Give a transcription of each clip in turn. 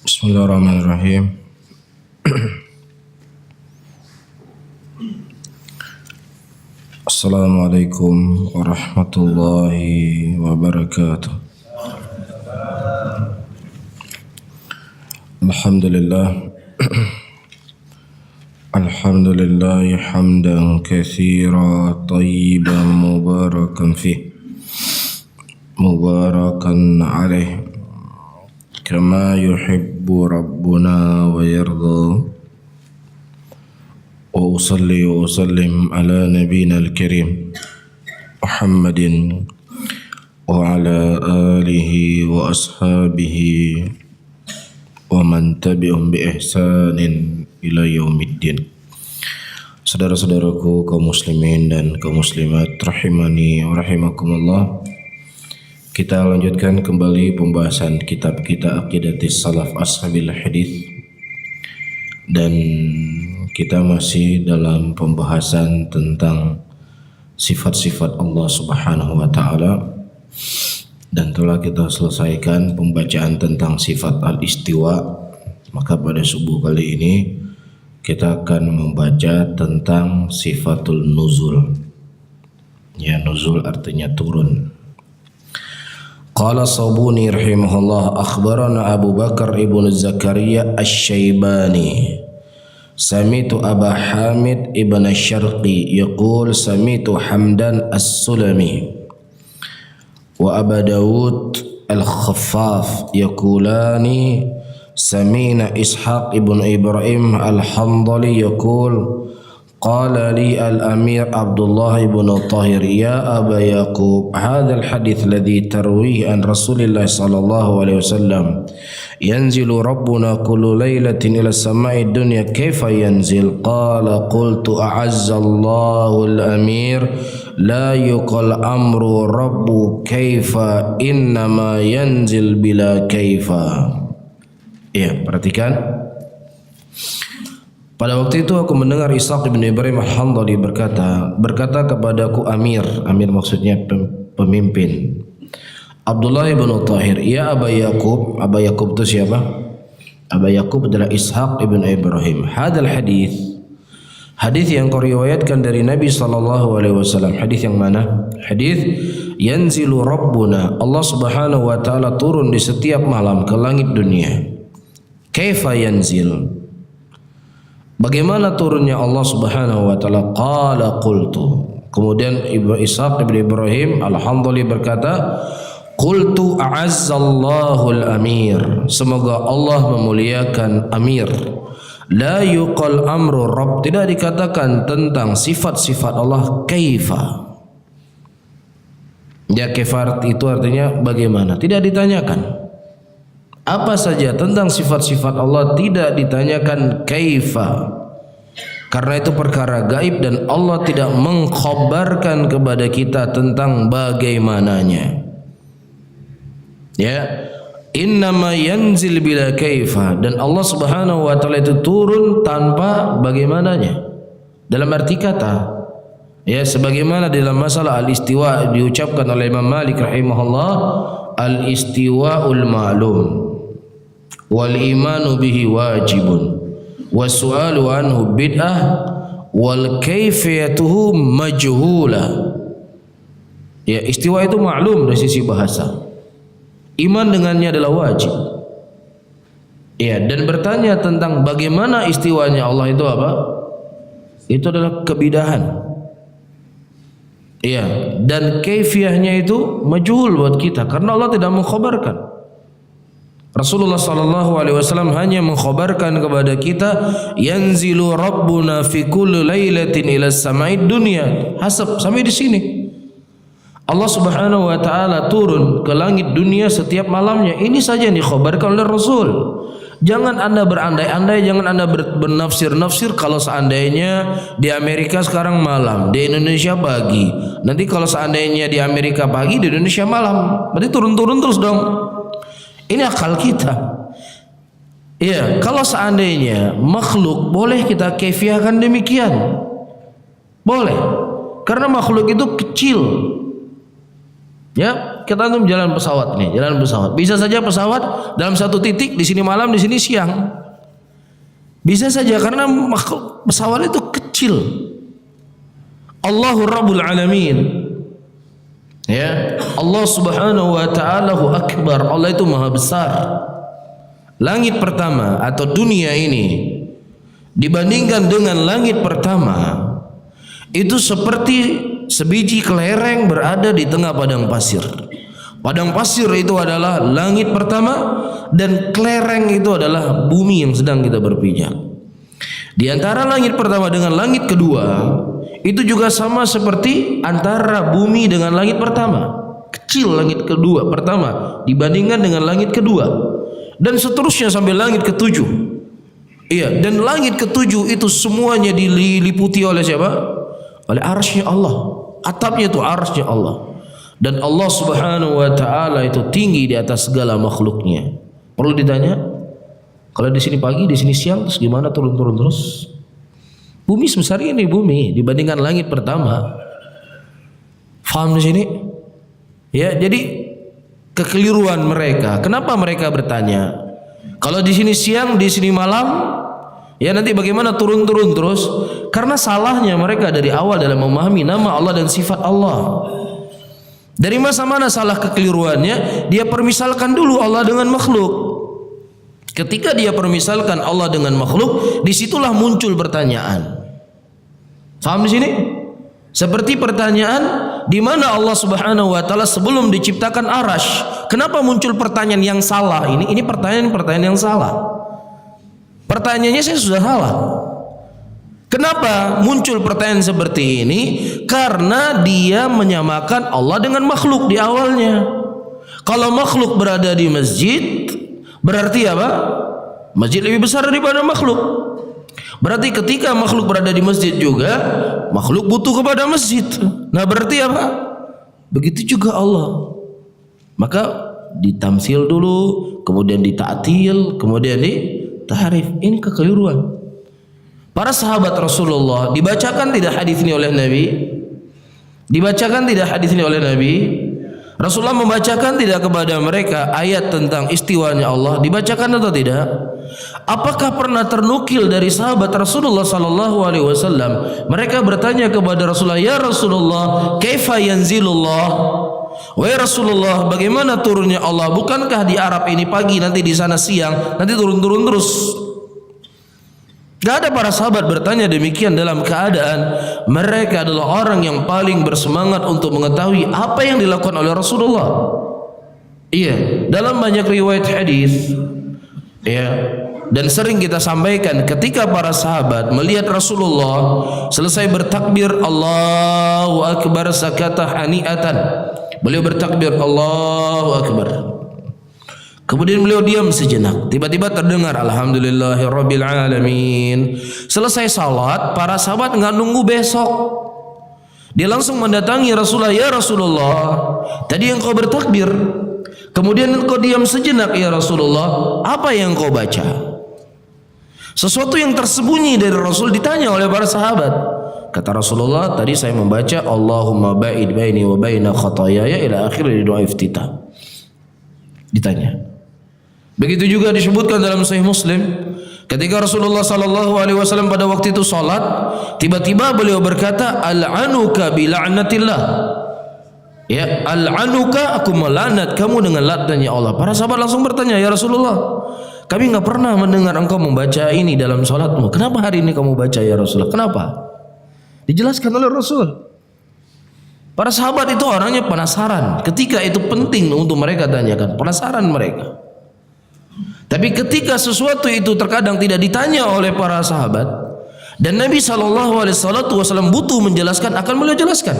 Bismillahirrahmanirrahim. Assalamualaikum warahmatullahi wabarakatuh. Alhamdulillah. Alhamdulillah hamdan katsiran tayyiban mubarakan fih. Mubarakan alaih. Kama yuhibbu rabbuna wa yarda. Wa usalli wa usallim ala nabiyina al-karim Muhammadin wa ala alihi wa ashabihi wa man tabi'um bi ihsanin ila yaumiddin. Saudara-saudaraku kaum muslimin dan kaum muslimat rahimani wa rahimakumullah. Kita lanjutkan kembali pembahasan kitab kita Aqidatis Salaf Ashabil Hadis, dan kita masih dalam pembahasan tentang sifat-sifat Allah Subhanahu wa taala, dan telah kita selesaikan pembacaan tentang sifat al-istiwa. Maka pada subuh kali ini kita akan membaca tentang sifatul nuzul. Ya, nuzul artinya turun. Qala Sabuni rahimahullah, akhbarana Abu Bakar ibn Zakaria Asy-Syaibani sami'tu Aba Hamid ibn Asy-Syarqi yaqul sami'tu Hamdan As-Sulami wa Aba Dawud Al-Khaffaf yaqulani sami'na Ishaq ibn Ibrahim Al-Hamdali yaqul qala li al-amir Abdullah ibn Tahir ya Aba Yaqub hadha al-hadith alladhi tarwihi an Rasulillah sallallahu alaihi wasallam yanzilu rabbuna kullu laylatin ila samai dunya kaifa yanzil qala qultu a'azza Allahu al-amir la yuqal amru rabbu kaifa innama yanzil bila kaifa. Ya, perhatikan. Pada waktu itu aku mendengar Ishaq bin Ibrahim Al-Hamdali berkata kepadaku Amir maksudnya pemimpin, Abdullah bin Tahir, ya Aba Yaqub. Aba Yaqub itu siapa? Aba Yaqub adalah Ishaq bin Ibrahim. Hadal hadis yang kau riwayatkan dari Nabi sallallahu alaihi wasallam. Hadis yang mana? Hadis yanzilu rabbuna, Allah Subhanahu wa taala turun di setiap malam ke langit dunia. Kaifa yanzil? Bagaimana turunnya Allah Subhanahu wa taala? Qala qultu. Kemudian Ishaq bin Ibrahim Al-Hamdali berkata, qultu a'azzallahu al-amir. Semoga Allah memuliakan Amir. La yuqal amru rabb. Tidak dikatakan tentang sifat-sifat Allah kaifa. Ya, kaifa itu artinya bagaimana. Tidak ditanyakan apa saja tentang sifat-sifat Allah, tidak ditanyakan kaifa, karena itu perkara gaib dan Allah tidak mengkhabarkan kepada kita tentang bagaimananya. Ya, innama yanzil bila kaifa, dan Allah Subhanahu wa taala itu turun tanpa bagaimananya. Dalam arti kata, ya, sebagaimana dalam masalah al-istiwa diucapkan oleh Imam Malik rahimahullah, al-istiwa'ul ma'lum wal imanu bihi wajibun wasu'alu anhu bid'ah wal kaifiyatuhu majhula. Ya, istiwa itu maklum dari sisi bahasa, iman dengannya adalah wajib. Ya, dan bertanya tentang bagaimana istiwanya Allah itu apa? Itu adalah kebidahan. Ya, dan kaifiyahnya itu majhul buat kita karena Allah tidak mengkhabarkan. Rasulullah sallallahu alaihi wasallam hanya mengkhabarkan kepada kita yanzilu rabbuna fi kulli lailatin ila sama'id dunya. Hasab, sampai di sini. Allah Subhanahu wa taala turun ke langit dunia setiap malamnya. Ini saja yang dikhabarkan oleh Rasul. Jangan Anda berandai-andai, jangan Anda bernafsir-nafsir kalau seandainya di Amerika sekarang malam, di Indonesia pagi. Nanti kalau seandainya di Amerika pagi, di Indonesia malam. Berarti turun-turun terus dong. Ini akal kita. Ya, kalau seandainya makhluk boleh kita kaifiahkan demikian. Boleh. Karena makhluk itu kecil. Ya, kita antum jalan pesawat nih, jalan pesawat. Bisa saja pesawat dalam satu titik, di sini malam, di sini siang. Bisa saja karena pesawat itu kecil. Allahu Rabbul Alamin. Ya, Allah Subhanahu wa ta'ala akbar. Allah itu maha besar. Langit pertama atau dunia ini dibandingkan dengan langit pertama itu seperti sebiji kelereng berada di tengah padang pasir. Padang pasir itu adalah langit pertama dan kelereng itu adalah bumi yang sedang kita berpijak. Di antara langit pertama dengan langit kedua itu juga sama seperti antara bumi dengan langit pertama. Kecil langit kedua pertama dibandingkan dengan langit kedua dan seterusnya sampai langit ketujuh. Iya, dan langit ketujuh itu semuanya diliputi oleh siapa? Oleh arsy Allah. Atapnya itu arsy Allah. Dan Allah Subhanahu wa ta'ala itu tinggi di atas segala makhluknya. Perlu ditanya, kalau di sini pagi, di sini siang, terus gimana turun-turun terus? Bumi sebesar ini bumi dibandingkan langit pertama. Faham di sini? Ya, jadi kekeliruan mereka. Kenapa mereka bertanya? Kalau di sini siang, di sini malam, ya nanti bagaimana turun-turun terus? Karena salahnya mereka dari awal dalam memahami nama Allah dan sifat Allah. Dari masa mana salah kekeliruannya? Dia permisalkan dulu Allah dengan makhluk. Ketika dia permisalkan Allah dengan makhluk, disitulah muncul pertanyaan. Faham di sini? Seperti pertanyaan di mana Allah Subhanahu wa ta'ala sebelum diciptakan arasy. Kenapa muncul pertanyaan yang salah? Ini pertanyaan yang salah. Pertanyaannya saya sudah salah. Kenapa muncul pertanyaan seperti ini? Karena dia menyamakan Allah dengan makhluk di awalnya. Kalau makhluk berada di masjid, berarti apa? Masjid lebih besar daripada makhluk. Berarti ketika makhluk berada di masjid juga, makhluk butuh kepada masjid. Nah berarti apa? Begitu juga Allah. Maka ditamsil dulu, kemudian dita'til, kemudian ditahrif. Ini kekeliruan. Para sahabat Rasulullah dibacakan tidak hadis ini oleh Nabi? Dibacakan tidak hadis ini oleh Nabi? Rasulullah membacakan tidak kepada mereka ayat tentang istiwanya Allah? Dibacakan atau tidak? Apakah pernah ternukil dari sahabat Rasulullah sallallahu alaihi wasallam mereka bertanya kepada Rasulullah, "Ya Rasulullah, kaifa yanzilullah?" Wahai Rasulullah, bagaimana turunnya Allah? Bukankah di Arab ini pagi, nanti di sana siang, nanti turun-turun terus? Gak ada para sahabat bertanya demikian dalam keadaan mereka adalah orang yang paling bersemangat untuk mengetahui apa yang dilakukan oleh Rasulullah. Iya, dalam banyak riwayat hadis, ya, dan sering kita sampaikan ketika para sahabat melihat Rasulullah selesai bertakbir Allahu Akbar sakata hani'atan. Beliau bertakbir Allahu Akbar. Kemudian beliau diam sejenak. Tiba-tiba terdengar Alhamdulillahirabbil alamin. Selesai salat, para sahabat enggak nunggu besok. Dia langsung mendatangi Rasulullah, "Ya Rasulullah, tadi engkau bertakbir, kemudian engkau diam sejenak ya Rasulullah. Apa yang engkau baca?" Sesuatu yang tersembunyi dari Rasul ditanya oleh para sahabat. Kata Rasulullah, "Tadi saya membaca Allahumma ba'id baini wa baina khataayaya ila akhir doa iftitah." Ditanya. Begitu juga disebutkan dalam Sahih Muslim, ketika Rasulullah sallallahu alaihi wasallam pada waktu itu salat, tiba-tiba beliau berkata, "Al'anuka bi la'natillah." Ya, al'anuka, aku melaknat kamu dengan laknatnya Allah. Para sahabat langsung bertanya, "Ya Rasulullah, kami enggak pernah mendengar engkau membaca ini dalam salatmu. Kenapa hari ini kamu baca ya Rasulullah? Kenapa?" Dijelaskan oleh Rasul. Para sahabat itu orangnya penasaran. Ketika itu penting untuk mereka tanyakan, penasaran mereka. Tapi ketika sesuatu itu terkadang tidak ditanya oleh para sahabat dan Nabi SAW butuh menjelaskan, akan beliau jelaskan.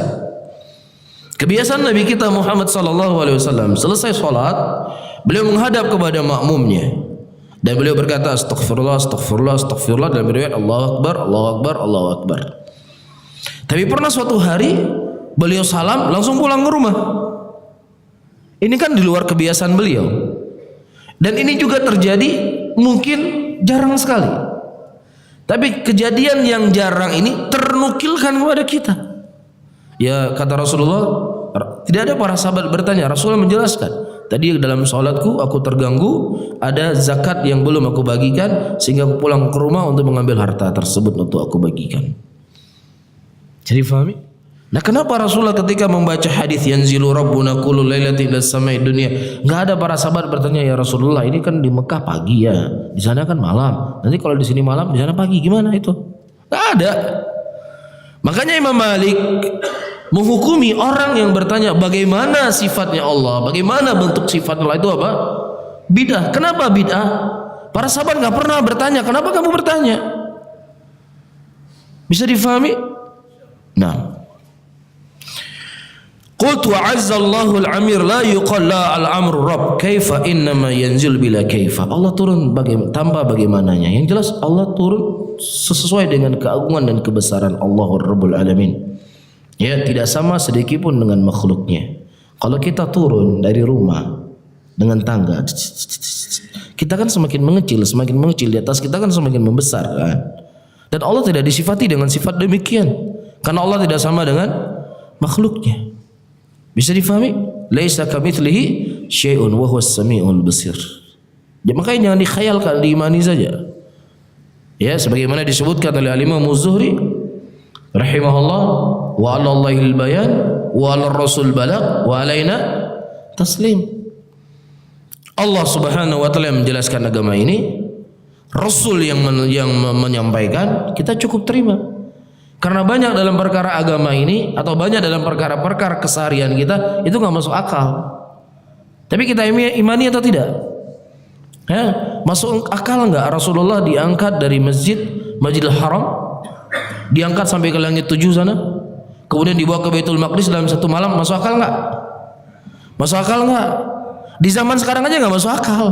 Kebiasaan Nabi kita Muhammad SAW selesai salat, beliau menghadap kepada makmumnya dan beliau berkata astaghfirullah, astaghfirullah, astaghfirullah, dalam riwayat Allahu Akbar, Allahu Akbar, Allahu Akbar. Tapi pernah suatu hari beliau salam langsung pulang ke rumah. Ini kan di luar kebiasaan beliau. Dan ini juga terjadi mungkin jarang sekali. Tapi kejadian yang jarang ini ternukilkan kepada kita. Ya kata Rasulullah, Tidak ada para sahabat bertanya. Rasulullah menjelaskan, tadi dalam salatku aku terganggu, ada zakat yang belum aku bagikan, sehingga aku pulang ke rumah untuk mengambil harta tersebut untuk aku bagikan. Jadi fahami? Nah, kenapa Rasulullah ketika membaca hadis yanzilu rabbuna kullu lailatin ila samai dunia, enggak ada para sahabat bertanya, ya Rasulullah, ini kan di Mekah pagi ya, di sana kan malam. Nanti kalau di sini malam, di sana pagi, gimana itu? Enggak ada. Makanya Imam Malik menghukumi orang yang bertanya bagaimana sifatnya Allah, bagaimana bentuk sifat Allah, itu apa? Bid'ah. Kenapa bid'ah? Para sahabat enggak pernah bertanya, kenapa kamu bertanya? Bisa difahami? Nah, qultu azzallahu al-amir la yuqalla al-amru rabb kaifa innama yanzil bila kaifa. Allah turun tanpa bagaimananya. Yang jelas Allah turun sesuai dengan keagungan dan kebesaran Allah Rabbul Alamin. Ya, tidak sama sedikit pun dengan makhluknya. Kalau kita turun dari rumah dengan tangga, kita kan semakin mengecil di atas kita kan semakin membesar kan. Dan Allah tidak disifati dengan sifat demikian, karena Allah tidak sama dengan makhluknya. Bisa difahami? Laisa kamitslihi syai'un wa huwas samiul basir. Ya, makanya jangan dikhayalkan, diimani saja. Ya, sebagaimana disebutkan oleh Imam Az-Zuhri rahimahullah, wa 'alallahil bayan wa 'alar rasul balagh wa 'alaina taslim. Allah Subhanahu wa taala menjelaskan agama ini, Rasul yang menyampaikan, kita cukup terima. Karena banyak dalam perkara agama ini atau banyak dalam perkara-perkara keseharian kita itu nggak masuk akal. Tapi kita imani atau tidak? Ya, masuk akal nggak Rasulullah diangkat dari Masjidil Haram, diangkat sampai ke langit 7 sana, kemudian dibawa ke Baitul Maqdis dalam satu malam? Masuk akal nggak? Masuk akal nggak? Di zaman sekarang aja nggak masuk akal.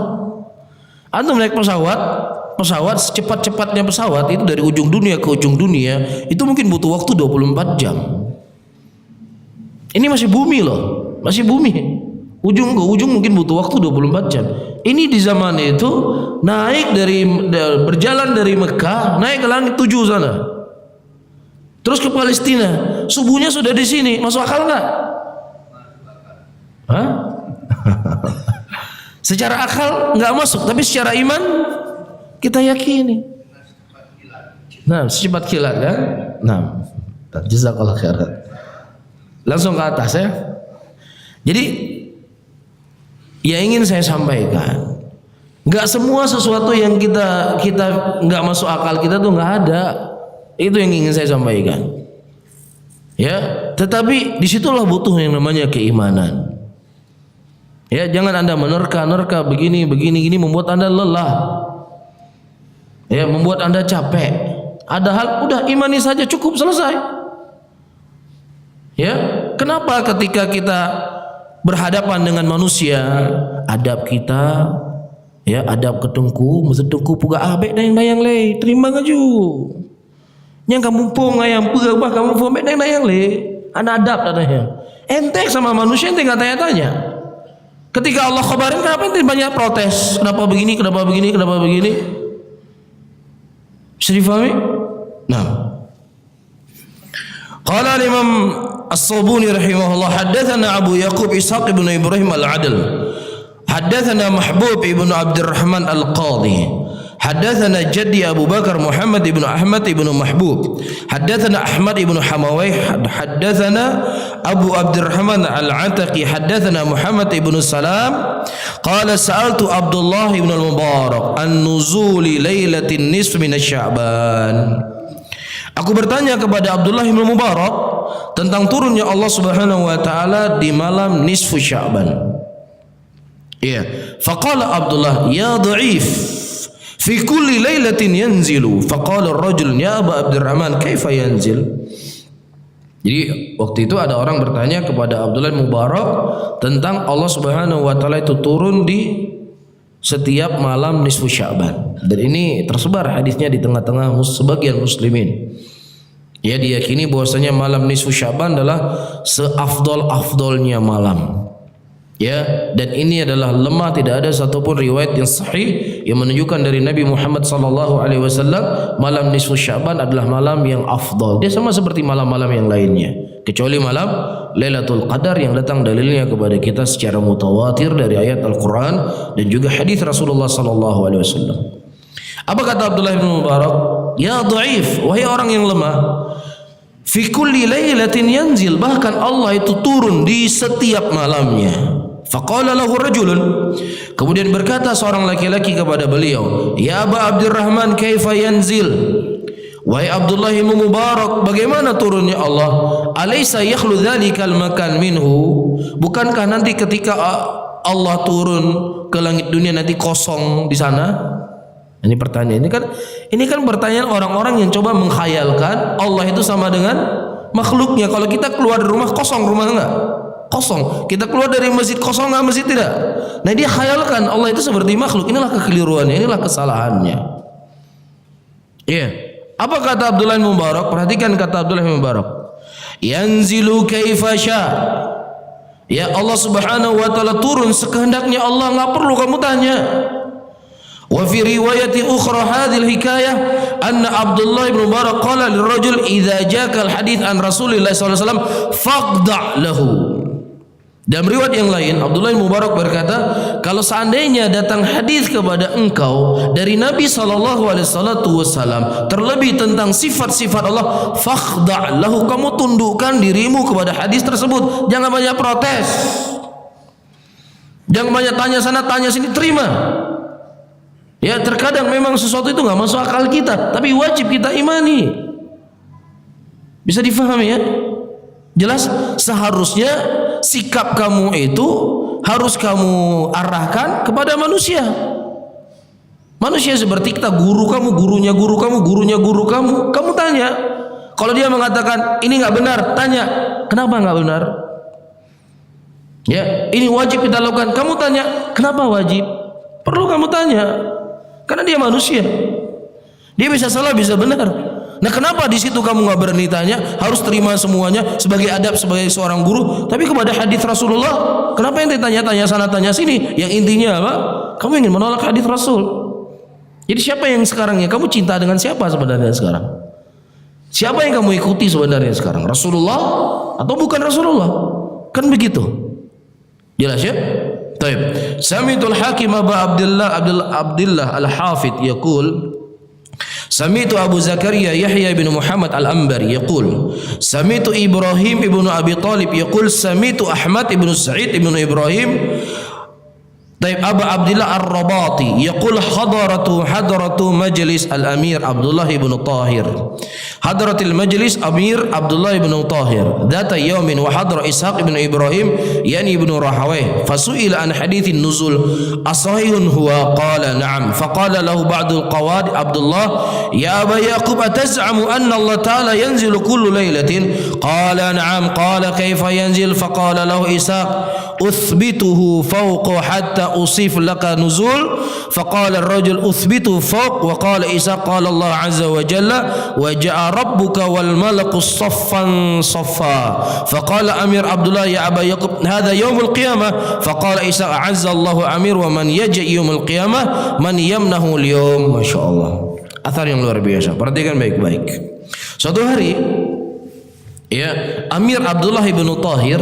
Antum naik pesawat secepat-cepatnya pesawat itu dari ujung dunia ke ujung dunia itu mungkin butuh waktu 24 jam. Ini masih bumi loh, masih bumi. Ujung ke ujung mungkin butuh waktu 24 jam. Ini di zaman itu berjalan dari Mekah naik ke langit 7 sana. Terus ke Palestina, subuhnya sudah di sini. Masuk akal enggak? Hah? Secara akal enggak masuk, tapi secara iman kita yakini. Nah, secepat kilat kan? Nah, jazakallah khairan. Langsung ke atas ya. Jadi yang ingin saya sampaikan, enggak semua sesuatu yang kita enggak masuk akal kita tuh enggak ada. Itu yang ingin saya sampaikan. Ya, tetapi disitulah butuh yang namanya keimanan. Ya, jangan Anda menerka-nerka begini membuat Anda lelah. Ya, membuat Anda capek. Ada hal udah imani saja cukup, selesai. Ya, kenapa ketika kita berhadapan dengan manusia, adab kita, ya adab ketengku, mesti tengku puga abek dayang le, terima ngaju. Yang kamu pung ayam puga bah kamu pung abek dayang le, ada adab katanya. Entek sama manusia ente enggak tanya-tanya. Ketika Allah khabarin, kenapa ente banyak protes? Kenapa begini? Kenapa begini? Kenapa begini? Bisa difahami? Nah, qala al-Imam As-Sabuni rahimahullah, haddatsana Abu Yaqub Ishaq ibn Ibrahim al-Adl, haddatsana Mahbub ibn Abdurrahman al-Qadhi, haddatsana Jaddi Abu Bakar Muhammad ibn Ahmad ibn Mahbub, haddatsana Ahmad ibn Hamawai, haddatsana Abu Abdurrahman al-Ataqi, haddatsana Muhammad ibn Salam, qala sa'altu Abdullah ibn al-Mubarak an nuzuli lailatin nisf min Sya'ban. Aku bertanya kepada Abdullah ibn Mubarak tentang turunnya Allah Subhanahu wa taala di malam nisfu Sya'ban. Iya, faqala Abdullah, ya dhaif, fi kulli lailatin yanzilu. Faqala ar-rajul, ya Aba Abdurrahman, kaifa yanzil? Jadi waktu itu ada orang bertanya kepada Abdullah bin Mubarak tentang Allah Subhanahu wa taala itu turun di setiap malam nisfu Sya'ban. Dan ini tersebar hadisnya di tengah-tengah sebagian muslimin. Ya, diyakini bahwasanya malam nisfu Sya'ban adalah seafdol-afdolnya malam. Ya, dan ini adalah lemah, tidak ada satupun riwayat yang sahih yang menunjukkan dari Nabi Muhammad sallallahu alaihi wasallam malam nisfu Sya'ban adalah malam yang afdal. Dia sama seperti malam-malam yang lainnya. kecuali malam Lailatul Qadar yang datang dalilnya kepada kita secara mutawatir dari ayat Al-Quran dan juga hadis Rasulullah sallallahu alaihi wasallam. Apa kata Abdullah bin Mubarak? Ya dhaif, wahai orang yang lemah, fi kulli lailatin yanzil, bahkan Allah itu turun di setiap malamnya. Faqala lahu rajulun, kemudian berkata seorang laki-laki kepada beliau, ya Aba Abdurrahman, kaifa yanzil? Wahai Abdullah bin Mubarak, bagaimana turunnya Allah? Alaysa yakhlu dzalikal makan minhu? Bukankah nanti ketika Allah turun ke langit dunia nanti kosong di sana? Ini pertanyaan, ini kan pertanyaan orang-orang yang coba mengkhayalkan Allah itu sama dengan makhluknya. Kalau kita keluar dari rumah kosong, rumah enggak? Kosong. Kita keluar dari masjid kosong enggak? Masjid tidak. Nah, dia khayalkan Allah itu seperti makhluk. Inilah kekeliruannya, inilah kesalahannya. Iya. Apa kata Abdullah bin Mubarak? Perhatikan kata Abdullah bin Mubarak. Yanzilu kaifa sya. Ya, Allah Subhanahu wa taala turun sekehendaknya Allah, enggak perlu kamu tanya. Wa fi riwayati ukhra hadhihi hikayah anna Abdullah bin Mubarak qala lirajul idza jaka al-hadits an Rasulillah sallallahu alaihi wasallam faqda' lahu. Dalam riwayat yang lain Abdullah bin Mubarak berkata, kalau seandainya datang hadis kepada engkau dari Nabi sallallahu alaihi wasallam terlebih tentang sifat-sifat Allah, faqda' lahu, kamu tundukkan dirimu kepada hadis tersebut. Jangan banyak protes, jangan banyak tanya sana tanya sini, terima. Ya, terkadang memang sesuatu itu enggak masuk akal kita, tapi wajib kita imani. Bisa difahami ya? Jelas, seharusnya sikap kamu itu harus kamu arahkan kepada manusia. Manusia seperti kita, guru kamu, gurunya guru kamu, gurunya guru kamu. Kamu tanya, kalau dia mengatakan ini enggak benar, tanya, kenapa enggak benar? Ya, ini wajib kita lakukan. Kamu tanya, kenapa wajib? Perlu kamu tanya. Karena dia manusia, dia bisa salah bisa benar. Nah, kenapa di situ kamu nggak berani tanya? Harus terima semuanya sebagai adab sebagai seorang guru. Tapi kepada hadis Rasulullah, kenapa ente tanya-tanya sana tanya sini? Yang intinya apa? Kamu ingin menolak hadis Rasul. Jadi siapa yang sekarang ya? Kamu cinta dengan siapa sebenarnya sekarang? Siapa yang kamu ikuti sebenarnya sekarang? Rasulullah atau bukan Rasulullah? Kan begitu. Jelas ya? Baik. Sami'tul Hakim Abu Abdullah Al-Hafidh yaqul, Sami'tu Abu Zakaria Yahya bin Muhammad Al-Anbari yaqul, Sami'tu Ibrahim ibn Abi Talib yaqul, Sami'tu Ahmad ibn Sa'id ibn Ibrahim Abu Abdullah Ar-Rabati yaqul, hadaratu majlis Al-Amir Abdullah ibn Tahir. Hadaratil majlis Amir Abdullah ibn Tahir data yawmin wa hadara Ishaq ibn Ibrahim yani ibn Rahawayh fasu'ila an hadithin nuzul asahihun huwa qala na'am faqala lahu ba'dul qawad Abdullah ya Aba Yaqub ataz'amu anna Allah ta'ala yanzilu kullu laylatin qala na'am qala kayfa yanzil faqala lahu Ishaq uthbituhu fawqa hatta usif laka nuzul faqala ar-rajul uthbituhu fawq wa qala Ishaq qala Allah azza wa jalla wa ja'a rabbuka wal malaku saffan saffa faqala Amir Abdullah ya Aba Yaqub hadha yawmul qiyamah faqala Ishaq azza Allahu Amir wa man yaji yawmul qiyamah man yamnahu al-yawm. Masyaallah, athar yang luar biasa. Perhatikan baik-baik. Suatu hari ya Amir Abdullah ibn Tahir,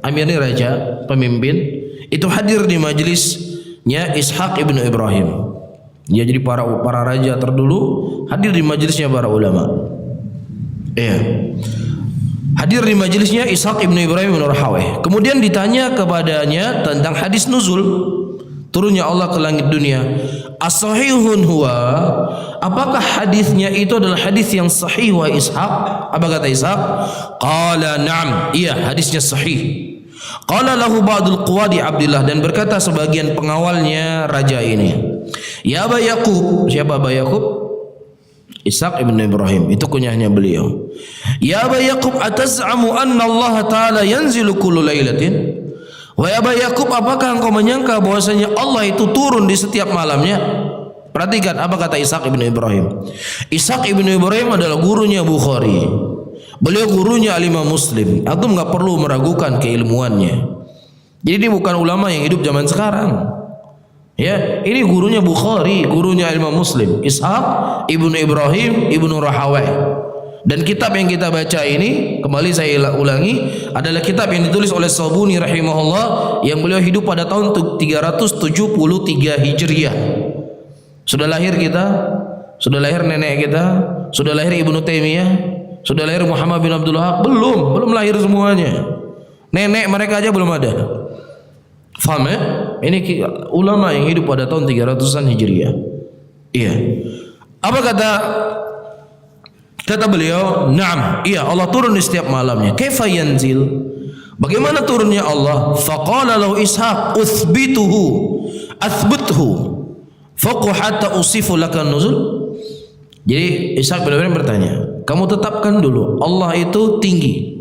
Amir ini raja, pemimpin, itu hadir di majlisnya Ishaq ibn Ibrahim. Ya, jadi para raja terdulu hadir di majlisnya para ulama. Ya, hadir di majlisnya Ishaq ibn Ibrahim bin Rahawayh. Kemudian ditanya kepadanya tentang hadis nuzul, turunnya Allah ke langit dunia. As-sahihun huwa, apakah hadisnya itu adalah hadis yang sahih wa Ishaq? Apa kata Ishaq? Qala na'am, iya hadisnya sahih. Qala lahu ba'dul quwadi Abdullah, dan berkata sebagian pengawalnya raja ini, ya Aba Yaqub, siapa Aba Yaqub? Ishaq ibn Ibrahim, itu kunyahnya beliau. Ya Aba Yaqub ataz'amu anna Allah ta'ala yanzilu kullu lailatin? Wahai Aba Yaqub, apakah engkau menyangka bahwasanya Allah itu turun di setiap malamnya? Perhatikan apa kata Ishaq ibn Ibrahim. Ishaq ibn Ibrahim adalah gurunya Bukhari. Beliau gurunya Al-Imam Muslim. Antum enggak perlu meragukan keilmuannya. Jadi ini bukan ulama yang hidup zaman sekarang. Ya, ini gurunya Bukhari, gurunya Al-Imam Muslim, Ishaq ibn Ibrahim ibn Rahawayh. Dan kitab yang kita baca ini, kembali saya ulangi, adalah kitab yang ditulis oleh Sabuni rahimahullah, yang beliau hidup pada tahun 373 Hijriah. Sudah lahir kita, sudah lahir nenek kita, sudah lahir Ibnu Taimiyah, sudah lahir Muhammad bin Abdul Wahab, belum lahir semuanya. Nenek mereka aja belum ada. Faham ya? Ini ulama yang hidup pada tahun 300-an Hijriah. Iya. Apa kata beliau? Naam, iya, Allah turun di setiap malamnya. Kaifa yanzil? Bagaimana turunnya Allah? Faqala lahu Ishaq athbithu faqu hatta usifu laka nuzul. Jadi Ishaq benar-benar bertanya, kamu tetapkan dulu Allah itu tinggi.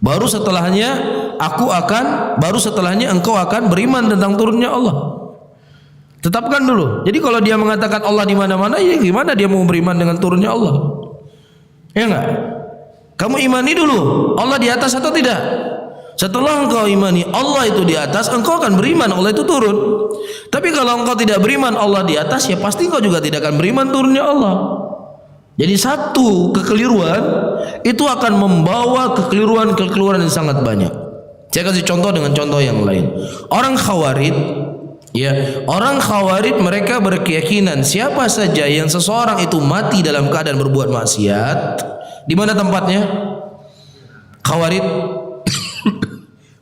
Baru setelahnya engkau akan beriman tentang turunnya Allah. Tetapkan dulu. Jadi kalau dia mengatakan Allah di mana-mana, ya gimana dia mau beriman dengan turunnya Allah? Ya enggak? Kamu imani dulu Allah di atas atau tidak? Setelah engkau imani Allah itu di atas, engkau akan beriman Allah itu turun. Tapi kalau engkau tidak beriman Allah di atas, ya pasti engkau juga tidak akan beriman turunnya Allah. Jadi satu kekeliruan itu akan membawa kekeliruan yang sangat banyak. Saya kasih contoh dengan contoh yang lain. Orang Khawarij, orang Khawarij mereka berkeyakinan siapa saja yang seseorang itu mati dalam keadaan berbuat maksiat, di mana tempatnya? Khawarij.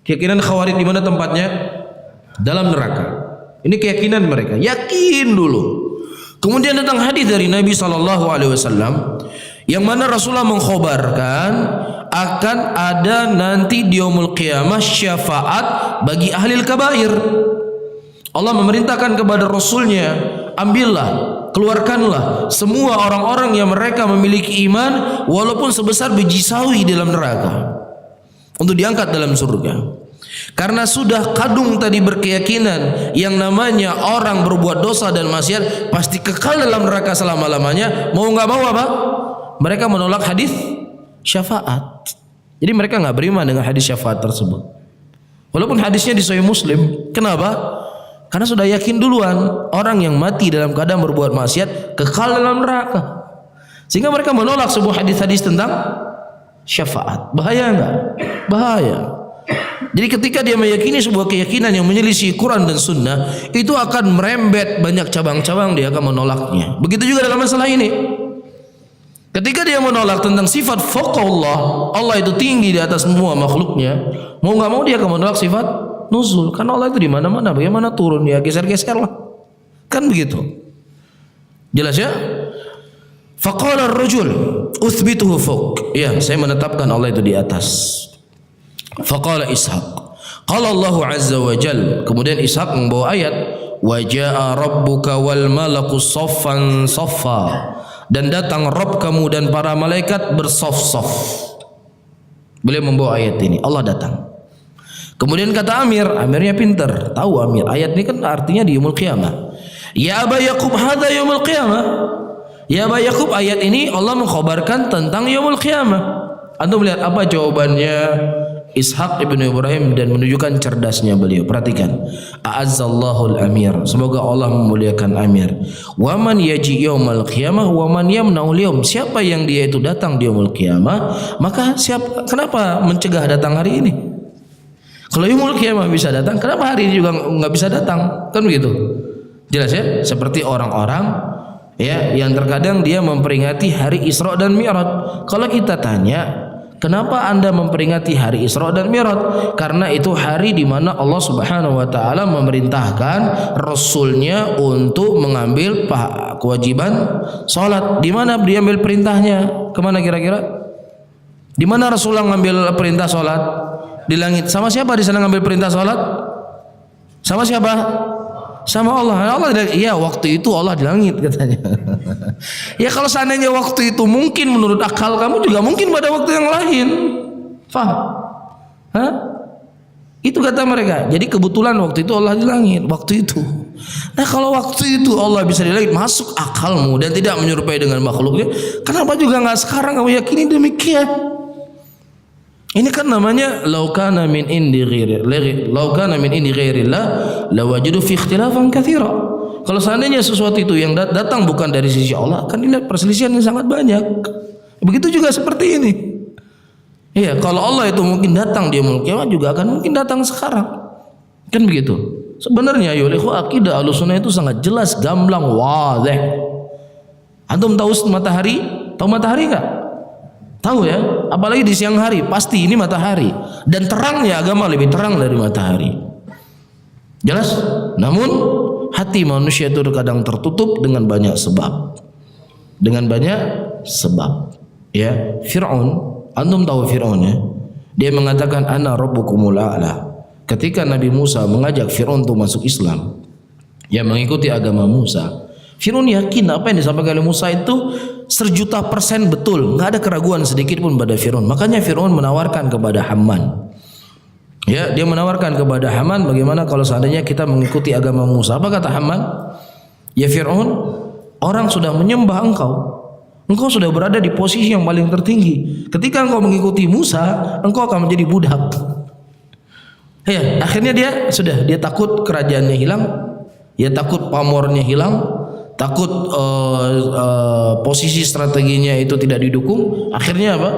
Keyakinan Khawarij di mana tempatnya? Dalam neraka. Ini keyakinan mereka. Yakin dulu. Kemudian datang hadis dari Nabi SAW yang mana Rasulullah mengkhabarkan akan ada nanti di yaumul qiyamah syafaat bagi ahlil kabair. Allah memerintahkan kepada Rasulnya, ambillah, keluarkanlah semua orang-orang yang mereka memiliki iman walaupun sebesar biji sawi dalam neraka, untuk diangkat dalam surga. Karena sudah kadung tadi berkeyakinan yang namanya orang berbuat dosa dan maksiat pasti kekal dalam neraka selama-lamanya. Mau nggak mau apa? Mereka menolak hadis syafaat. Jadi mereka nggak beriman dengan hadis syafaat tersebut. Walaupun hadisnya di Sahih Muslim. Kenapa? Karena sudah yakin duluan orang yang mati dalam keadaan berbuat maksiat kekal dalam neraka. Sehingga mereka menolak sebuah hadis-hadis tentang syafaat. Bahaya enggak? Bahaya. Jadi ketika dia meyakini sebuah keyakinan yang menyelisih Quran dan Sunnah, itu akan merembet banyak cabang-cabang, dia akan menolaknya. Begitu juga dalam masalah ini. Ketika dia menolak tentang sifat fawqallah, Allah itu tinggi di atas semua makhluknya, mau nggak mau dia akan menolak sifat nuzul, karena Allah itu di mana-mana. Bagaimana turun? Ya geser-geser lah, kan begitu. Jelas ya? Faqala ar-rajul uthbituhu fawq. Ya, saya menetapkan Allah itu di atas. Faqala Ishaq, qala Allah azza wa jal. Kemudian Ishaq membawa ayat, wa jaa rabbuka wal malaku saffan saffa, dan datang Rabb kamu dan para malaikat bersaf-saf. Beliau membawa ayat ini, Allah datang. Kemudian kata Amirnya pintar, tahu Amir, ayat ini kan artinya di yaumul qiyamah. Ya Aba Yaqub, hadza yaumul qiyamah. Ya Aba Yaqub, ayat ini Allah mengkhabarkan tentang yaumul qiyamah. Antum melihat apa jawabannya Ishaq ibnu Ibrahim dan menunjukkan cerdasnya beliau. Perhatikan, a'azzallahu al-amir, semoga Allah memuliakan Amir. Wa man yaji yaumal qiyamah wa man yamna'ul yaum, siapa yang dia itu datang di yaumul qiyamah, maka kenapa mencegah datang hari ini? Kalau yaumul qiyamah bisa datang, kenapa hari ini juga nggak bisa datang? Kan begitu. Jelas ya? Seperti orang-orang yang terkadang dia memperingati hari Isra dan Mi'raj. Kalau kita tanya, kenapa Anda memperingati hari Isra dan Mi'raj? Karena itu hari di mana Allah Subhanahu wa taala memerintahkan Rasulnya untuk mengambil kewajiban salat. Di mana dia ambil perintahnya? Kemana kira-kira? Di mana Rasulullah ngambil perintah salat? Di langit. Sama siapa di sana ngambil perintah salat? Sama siapa? Sama Allah. Allah iya, waktu itu Allah di langit katanya. Ya kalau seandainya waktu itu mungkin menurut akal kamu juga mungkin pada waktu yang lain. Faham? Hah? Itu kata mereka. Jadi kebetulan waktu itu Allah di langit, waktu itu. Nah kalau waktu itu Allah bisa di langit, masuk akalmu dan tidak menyerupai dengan makhluknya, kenapa juga nggak sekarang kamu yakini demikian? Ini kan namanya laukana min indi ghairillah lawajadu fi ikhtilafan katsira. Kalau seandainya sesuatu itu yang datang bukan dari sisi Allah, akan dilihat perselisihan yang sangat banyak. Begitu juga seperti ini. Iya, kalau Allah itu mungkin datang di yaumul kiamat juga akan mungkin datang sekarang. Kan begitu. Sebenarnya akidah Ahlussunnah itu sangat jelas, gamblang, wadih. Antum tahu matahari? Tahu matahari enggak? Tahu ya, apalagi di siang hari pasti ini matahari, dan terangnya agama lebih terang dari matahari. Jelas? Namun hati manusia itu kadang tertutup dengan banyak sebab. Dengan banyak sebab. Ya, Fir'aun, antum tahu Fir'aun ya? Dia mengatakan ana rabbukumul a'la. Ketika Nabi Musa mengajak Fir'aun untuk masuk Islam, ya mengikuti agama Musa, Fir'aun yakin apa yang disampaikan oleh Musa itu 1.000.000% betul, nggak ada keraguan sedikit pun pada Fir'aun. Makanya Fir'aun menawarkan kepada Haman. Ya, dia menawarkan kepada Haman, bagaimana kalau seandainya kita mengikuti agama Musa? Apa kata Haman? Ya Fir'aun, orang sudah menyembah engkau. Engkau sudah berada di posisi yang paling tertinggi. Ketika engkau mengikuti Musa, engkau akan menjadi budak. Ya, akhirnya dia takut kerajaannya hilang, ya takut pamornya hilang, takut posisi strateginya itu tidak didukung. Akhirnya apa?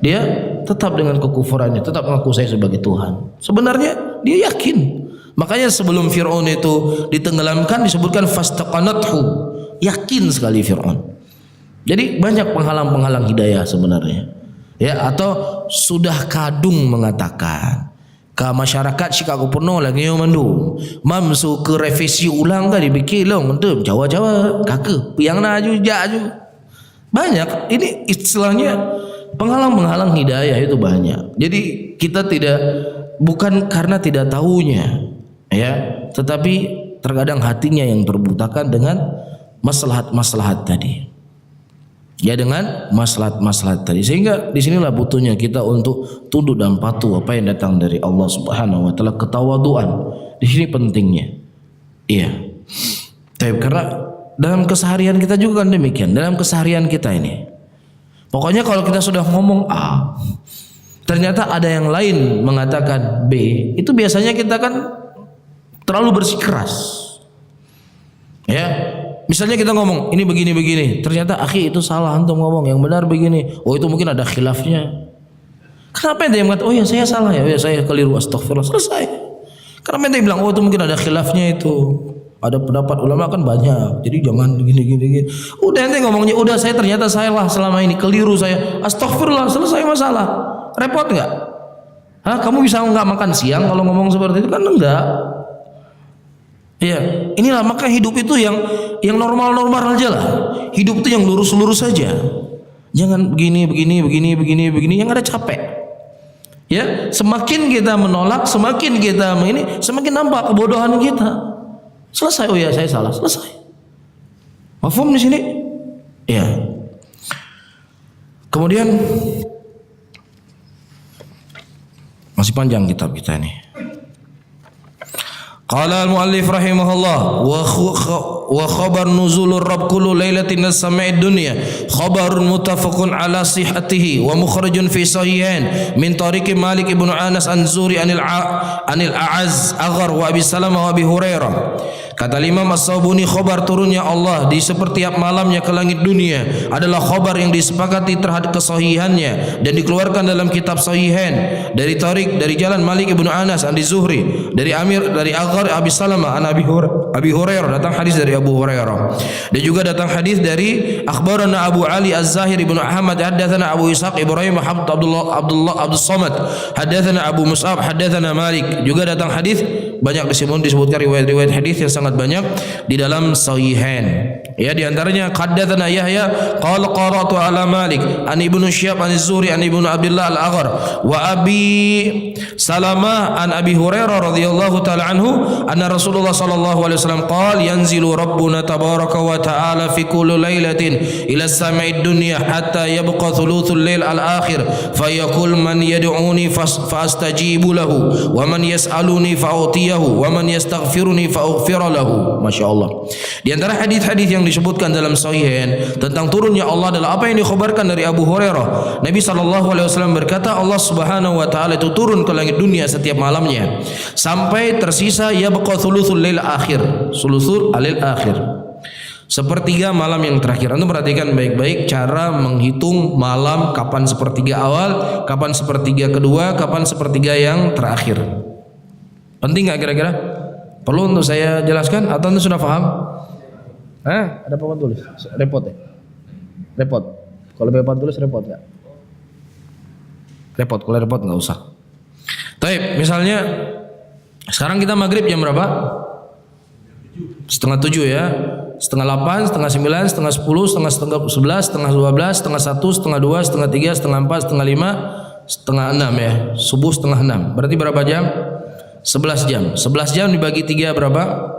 Dia tetap dengan kekufurannya, tetap mengaku saya sebagai Tuhan. Sebenarnya dia yakin. Makanya sebelum Fir'aun itu ditenggelamkan disebutkan fastaqanathu. Yakin sekali Fir'aun. Jadi banyak penghalang-penghalang hidayah sebenarnya. Ya, atau sudah kadung mengatakan ka masyarakat Chicago penuh lagi mandu mamsu ke revisi ulang kan dibikin long tu Jawa-Jawa kakak piang na aju. Banyak ini istilahnya penghalang-penghalang hidayah itu banyak. Jadi kita bukan karena tidak tahunya ya, tetapi terkadang hatinya yang terbutakan dengan maslahat-maslahat tadi. Ya, dengan maslahat-maslahat tadi, sehingga disinilah butuhnya kita untuk tunduk dan patuh apa yang datang dari Allah Subhanahu Wa Taala, ketawaduan di sini pentingnya. Iya. Tapi karena dalam keseharian kita juga kan demikian, dalam keseharian kita ini. Pokoknya kalau kita sudah ngomong A, ternyata ada yang lain mengatakan B, itu biasanya kita kan terlalu bersikeras. Ya. Misalnya kita ngomong ini begini, ternyata akhi itu salah antum ngomong, yang benar begini. Oh itu mungkin ada khilafnya. Kenapa dia mengatakan oh ya saya salah ya saya keliru, astagfirullah, selesai. Kenapa dia bilang oh itu mungkin ada khilafnya itu. Ada pendapat ulama kan banyak, jadi jangan gini. Udah ente ngomongnya udah ternyata salah selama ini, keliru saya, astagfirullah, selesai masalah. Repot nggak? Hah, kamu bisa nggak makan siang kalau ngomong seperti itu? Kan enggak. Iya, inilah maka hidup itu yang normal-normal aja lah. Hidup itu yang lurus-lurus saja. Jangan begini, yang ada capek. Ya, semakin kita menolak, semakin kita semakin nampak kebodohan kita. Selesai, oh ya saya salah, selesai. Mafhum di sini? Ya. Kemudian masih panjang kitab kita ini. Qala al-muallif rahimahullah wa khabar nuzulur rabb kullu lailatin as-sama'id dunya khabarun muttafaqun ala sihhatihi wa mukhrajun fi sahihain min tariqi Malik ibn Anas an-Zuri anil A'az Aghar wa Abi Salamah wa Abi Hurairah. Kata Imam As-Sabuni, khabar turunnya Allah di sepertiap malamnya ke langit dunia adalah khabar yang disepakati terhadap kesahihannya dan dikeluarkan dalam kitab Sahihain dari jalan Malik ibn Anas an Zuhri dari Aghar Abi Salamah an Abi Hurairah, datang hadis dari Abu Hurairah. Dan juga datang hadis dari akhbarana Abu Ali Az-Zahir ibn Ahmad haddatsana Abu Ishaq Ibrahim Abdullah Abdus Samad haddatsana Abu Mus'ab haddatsana Malik. Juga datang hadis banyak disebutkan riwayat-riwayat hadis yang sangat banyak di dalam Sahihain. Ya, di antaranya haddatsana Yahya qala qara'tu ala Malik an Ibnu Syihab an Az-Zuhri an Ibnu Abdullah Al-Aghar wa Abi Salamah an Abi Hurairah radhiyallahu taala anhu anna Rasulullah sallallahu alaihi wasallam qala yanzilu rabbuna tabaraka wa ta'ala fi kulli lailatin ila as-sama'id dunya hatta yabqa thuluthul lail al-akhir fayaqul man yad'uni fastajibu lahu wa man yas'aluni fa'utiyahu wa man yastaghfiruni fa'aghfir lahu. Masyaallah. Di antara hadis-hadis yang disebutkan dalam Sahihain tentang turunnya Allah adalah apa yang dikhabarkan dari Abu Hurairah. Nabi sallallahu alaihi wasallam berkata, Allah Subhanahu wa taala itu turun ke langit dunia setiap malamnya sampai tersisa yabqa thuluthul lail akhir, sulusul alil akhir. Sepertiga malam yang terakhir. Antum perhatikan baik-baik cara menghitung malam, kapan sepertiga awal, kapan sepertiga kedua, kapan sepertiga yang terakhir. Penting nggak kira-kira? Perlu untuk saya jelaskan atau anda sudah paham? Ada papan tulis? Repot ya? Repot. Kalau papan tulis repot nggak? Repot. Kalau repot nggak usah. Taib, misalnya sekarang kita maghrib jam berapa? 6:30 ya. 7:30, 8:30, 9, 9:30, 10, 11, 12, 1, 2, 3, 4, 5, 5:30 ya. Subuh 5:30. Berarti berapa jam? 11 jam. 11 jam dibagi 3 berapa?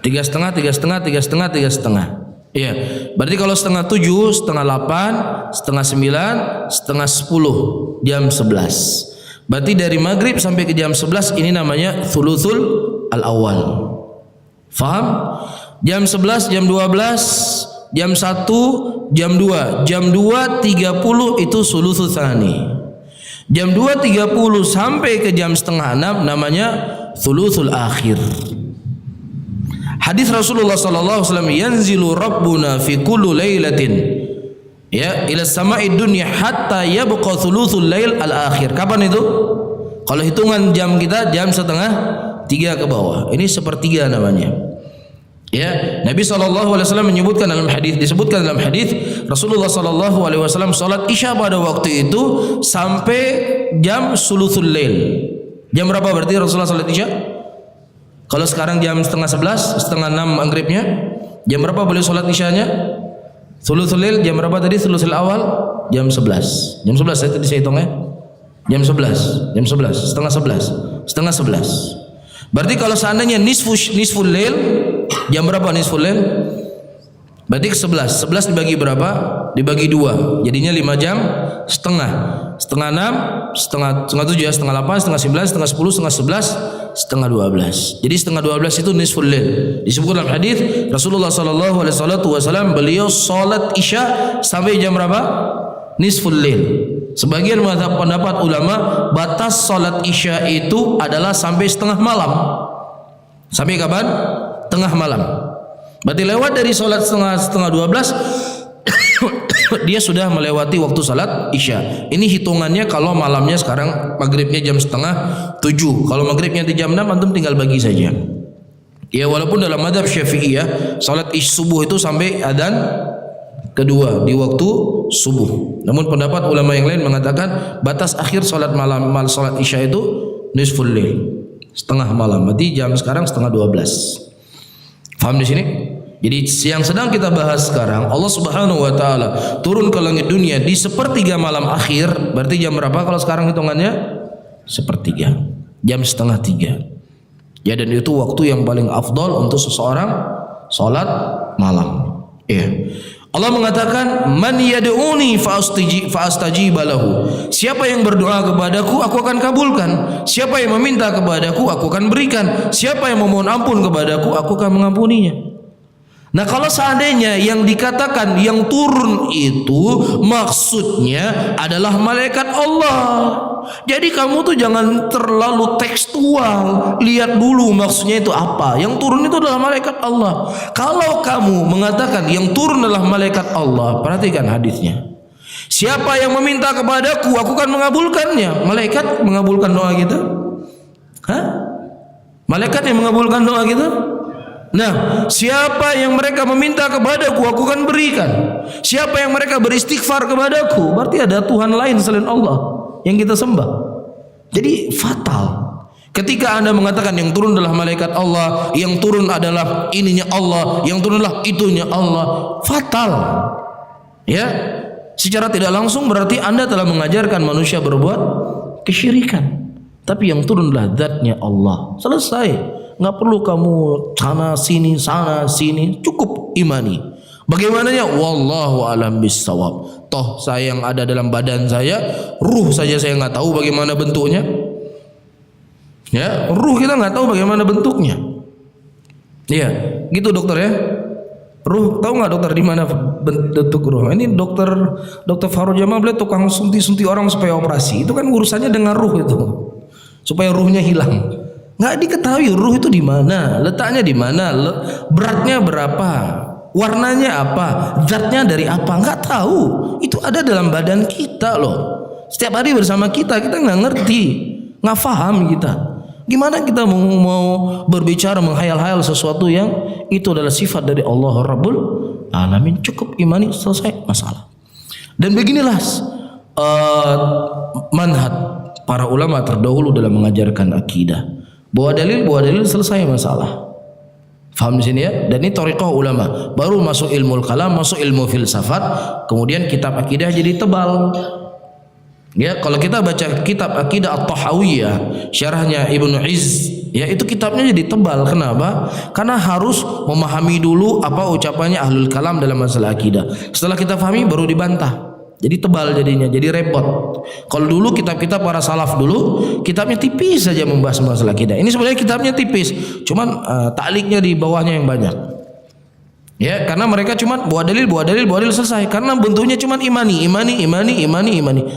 3,5, 3,5, 3,5, 3,5. Iya. Berarti kalau 6:30, 7:30, 8, 7:30, 9, 9:30, 10, jam 11. Berarti dari maghrib sampai ke jam 11 ini namanya thuluthul al-awwal. Faham? Jam 11, jam 12, jam 1, jam 2. Jam 2:30 itu thuluthul tsani. Jam 2:30 sampai ke jam 5:30 namanya thuluthul akhir. Hadis Rasulullah sallallahu alaihi wasallam, yanzilu rabbuna fi kulli lailatin ya ila sama'id dunya hatta yabqa thuluthul lail al-akhir. Kapan itu? Kalau hitungan jam kita jam 2:30 ke bawah. Ini sepertiga namanya. Ya, Nabi sallallahu alaihi wasallam menyebutkan dalam hadis, disebutkan dalam hadis Rasulullah sallallahu alaihi wasallam salat Isya pada waktu itu sampai jam sulusul lail. Jam berapa berarti Rasulullah salat Isya? Kalau sekarang jam 10:30, 5:30 maghribnya, jam berapa boleh salat Isyanya? Sulusul lail jam berapa tadi? Sulusul awal jam 11. Jam 11 saya tadi saya hitung ya. Jam 11, jam 11, 10:30, 10:30. Berarti kalau seandainya nisful lail, jam berapa nisful lail? Berarti 11. 11 dibagi berapa? Dibagi 2. Jadinya 5 jam setengah. 5:30, 6:30, 7, 7:30, 8, 9, 10, 11, 11:30. Jadi 11:30 itu nisful lail. Disebutkan dalam hadis Rasulullah sallallahu alaihi wasallam beliau salat Isya sampai jam berapa? Nisful lail. Sebagian pendapat ulama batas salat Isya itu adalah sampai setengah malam. Sampai kapan? Tengah malam. Berarti lewat dari salat setengah 12 dia sudah melewati waktu salat Isya. Ini hitungannya kalau malamnya sekarang maghribnya jam 6:30. Kalau maghribnya di jam 6 antum tinggal bagi saja. Ya walaupun dalam mazhab Syafi'iyah salat subuh itu sampai adzan kedua di waktu subuh. Namun pendapat ulama yang lain mengatakan batas akhir salat salat Isya itu nisful lail, setengah malam. Berarti jam sekarang 11:30. Faham di sini? Jadi yang sedang kita bahas sekarang Allah Subhanahu wa taala turun ke langit dunia di sepertiga malam akhir. Berarti jam berapa kalau sekarang hitungannya? Sepertiga. Jam 2:30. Ya, dan itu waktu yang paling afdal untuk seseorang salat malam. Ya. Allah mengatakan man yad'uni fa'astajib lahu. Siapa yang berdoa kepadaku aku akan kabulkan. Siapa yang meminta kepadaku aku akan berikan. Siapa yang memohon ampun kepadaku aku akan mengampuninya. Nah, kalau seandainya yang dikatakan yang turun itu maksudnya adalah malaikat Allah. Jadi kamu tuh jangan terlalu tekstual. Lihat dulu maksudnya itu apa. Yang turun itu adalah malaikat Allah. Kalau kamu mengatakan yang turun adalah malaikat Allah, perhatikan hadisnya. Siapa yang meminta kepadaku, aku akan mengabulkannya. Malaikat mengabulkan doa kita? Malaikat yang mengabulkan doa kita? Nah, siapa yang mereka meminta kepadaku, aku akan berikan. Siapa yang mereka beristighfar kepadaku, berarti ada Tuhan lain selain Allah yang kita sembah. Jadi fatal ketika Anda mengatakan yang turun adalah malaikat Allah, yang turun adalah ininya Allah, yang turun adalah itunya Allah. Fatal. Ya, secara tidak langsung berarti Anda telah mengajarkan manusia berbuat kesyirikan. Tapi yang turun adalah zatnya Allah. Selesai. Nggak perlu kamu sana sini, cukup imani. Bagaimananya? Wallahu alam bissawab. Toh saya yang ada dalam badan saya, ruh saja saya nggak tahu bagaimana bentuknya. Ya, ruh kita nggak tahu bagaimana bentuknya. Iya, gitu dokter ya. Ruh, tahu nggak dokter di mana bentuk ruh? Ini dokter Farul Jamal beliau tukang sunti orang supaya operasi. Itu kan urusannya dengan ruh itu, supaya ruhnya hilang. Nggak diketahui ruh itu di mana, letaknya di mana, beratnya berapa, warnanya apa, zatnya dari apa, nggak tahu. Itu ada dalam badan kita loh. Setiap hari bersama kita nggak ngerti, nggak paham kita. Gimana kita mau berbicara menghayal-hayal sesuatu yang itu adalah sifat dari Allah Rabbul Alamin. Cukup imani, selesai masalah. Dan beginilah manhaj para ulama terdahulu dalam mengajarkan akidah. Bawa dalil selesai masalah. Faham di sini ya? Dan ini thariqah ulama. Baru masuk ilmu kalam, masuk ilmu filsafat, kemudian kitab akidah jadi tebal. Ya, kalau kita baca kitab Akidah At-Tahawiyah, syarahnya Ibnu Izz, ya itu kitabnya jadi tebal. Kenapa? Karena harus memahami dulu apa ucapannya ahlul kalam dalam masalah akidah. Setelah kita pahami baru dibantah. Jadi tebal jadinya, jadi repot. Kalau dulu kitab-kitab para salaf dulu, kitabnya tipis saja membahas masalah akidah. Ini sebenarnya kitabnya tipis, cuman ta'liqnya di bawahnya yang banyak. Ya, karena mereka cuma bawa dalil selesai. Karena bentuknya cuma imani.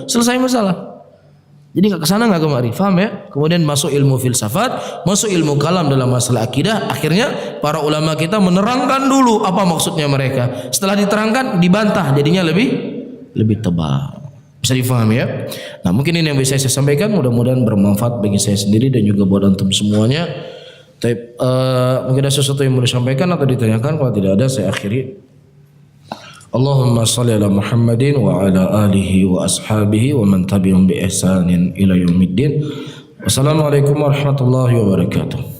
Selesai masalah. Jadi nggak kesana nggak kemari, paham ya? Kemudian masuk ilmu filsafat, masuk ilmu kalam dalam masalah akidah. Akhirnya para ulama kita menerangkan dulu apa maksudnya mereka. Setelah diterangkan, dibantah, jadinya lebih tebal. Bisa difahami ya? Nah, mungkin ini yang bisa saya sampaikan, mudah-mudahan bermanfaat bagi saya sendiri dan juga buat antum semuanya. Tapi mungkin ada sesuatu yang mau disampaikan atau ditanyakan, kalau tidak ada saya akhiri. Allahumma shalli ala Muhammadin wa ala alihi wa ashabihi wa man tabi'ahum bi ihsanin ila yaumiddin. Wassalamualaikum warahmatullahi wabarakatuh.